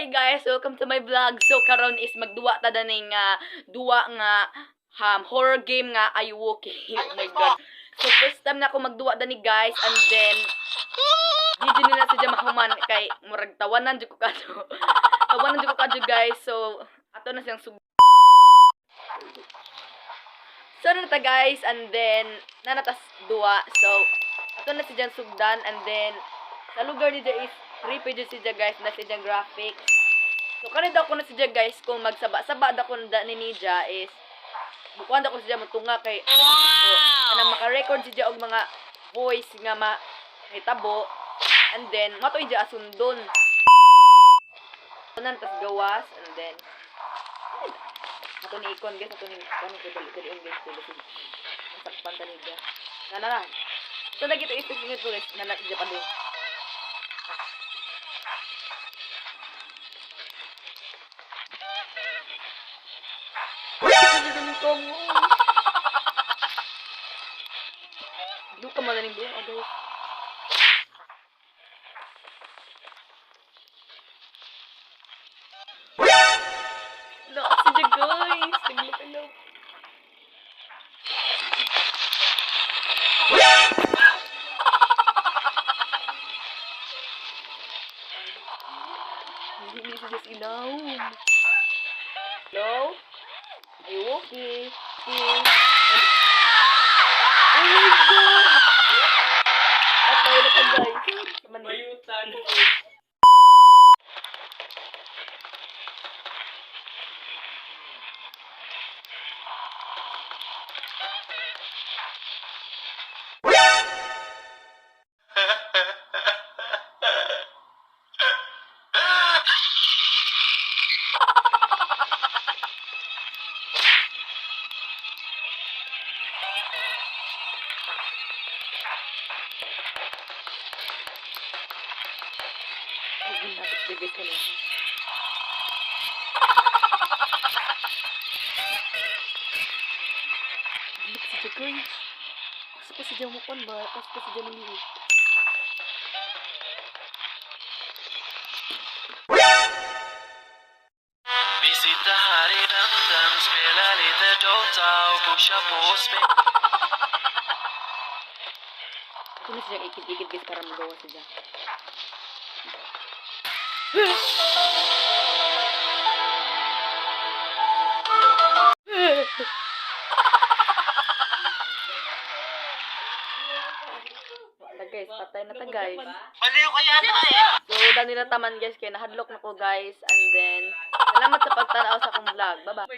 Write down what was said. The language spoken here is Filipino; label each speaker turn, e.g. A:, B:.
A: Hi guys, welcome to my vlog. So karon is magduwa ta daning duwa nga horror game nga Ayuwoki. Oh my god. So first time na ako magduwa dani guys, and then di nila sadya mahuman kay murag tawanan jud ko kadto. Tawanan jud ko kadto guys. So ato na siyang So na ta guys, and then nanatas duwa. So ato na siya sugdan, and then sa lugar ni is 3 pages siya guys na siya graphics. So kanina ko na siya guys kung magsaba-saba da ko na ni Ninja is bukuan da ko siya matunga kay ana maka-record siya og mga voice nga mahitabo, and then matoy siya asundon. Tanan tas gawas, and then ato ni ikon guys, ato ni kanu ko dali guys dili sakpan tani dia. Na. So nagito isipin ko guys na siya pa din. Lu ka malaning buo guys. No, sige guys. Tiglo-tiglo. Hindi siya ilaw. Hello? Ayuwoki. Oh my god! Patay na ka guys.
B: Mayutan.
A: Guys ka lang. Look si Jay guys. Kasi pa si Jay mukon ba? Kasi pa si Jay manili.
C: Visita hari damdam, spela lite Dota och pusha på spel.
A: Ito na siya ikit-ikit guys para magawa siya. Guys, patay na ta guys.
C: Baliw ko yan
A: So, dahil nila taman guys, kaya nahadlok na ko guys, and then salamat sa pagtanaw sa akong vlog. Bye-bye.